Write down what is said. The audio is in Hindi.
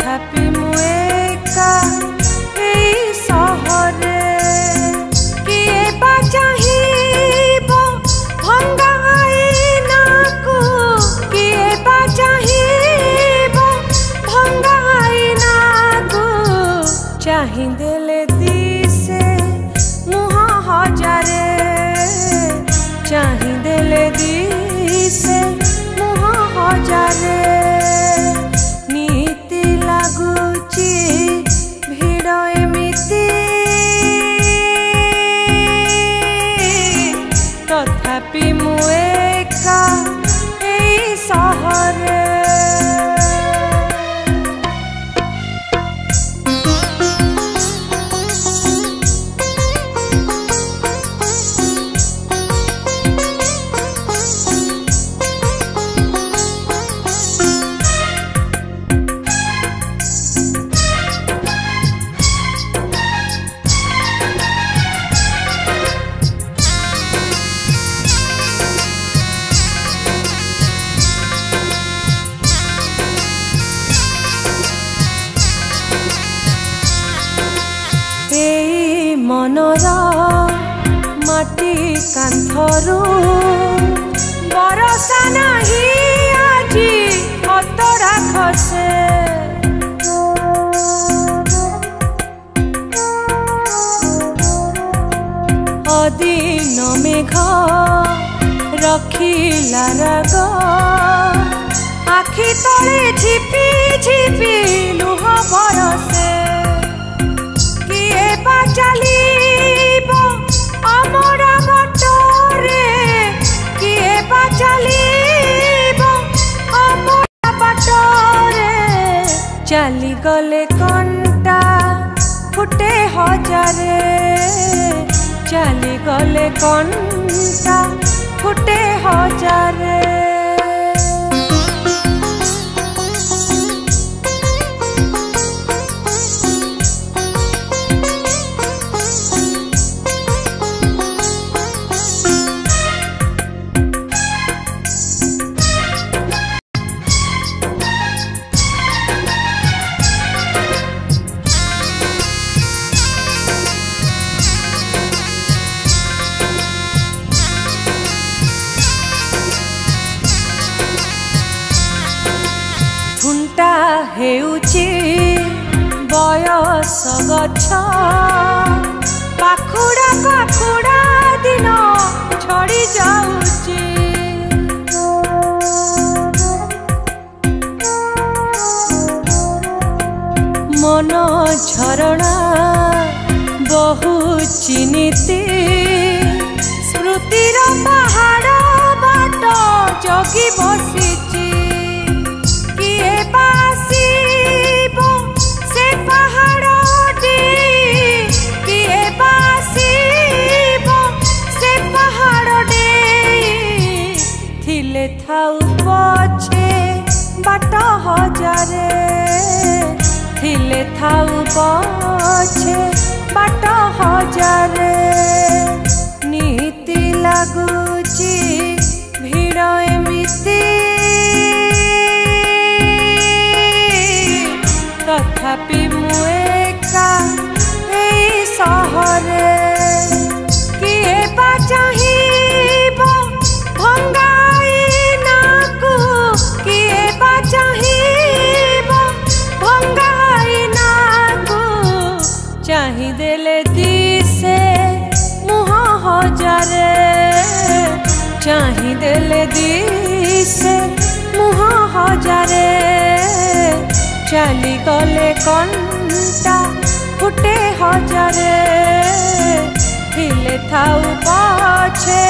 तथापि मुएका एई सहरे किए बा चाहिबो भंगा आईना को किए बा चाहिबो भंगा आईना को चाहि देले दिसे मुहा हजारे चाहि देले दिसे मुहा हजारे नीति लागुची भिड़ एमिति तथापि मुएका एई सहरे मनरा माटी कांथरू बरसा नाही आजी अतरा खसे अदिन मेघ रखिला राग आखि तले झिपी झिपी लुह बरसे किए बा चलीबो अमरा बाटरे किए बा चलीबो अमरा बाटरे चली गले कंटा फुटे हजारे चली गले कंटा फुटे हजारे झुंटा हेउची बयस गछ पाखुड़ा पाखुड़ा दिन छड़ी जाउची मन झरणा बहुची नीति स्मृतिर पहाड़ बाट जगी बसीची किए बासीबो से पहाड़टी किए बासीबो से पहाड़टी थिले थाउ पछे बाट हजारे थिले थाउ पछे बाट हजारे नीति लागुची भिड़ एमिति तथापि मुएका एई सहरे किए बा चाहिबो भंगा आईना को किए बा चाहिबो भंगा आईना को चाहि देले दिसे मुहा हजारे चाहि देले दिसे मुहा हजारे चली गले कंटा फुटे हजारे थिले थाउ पछे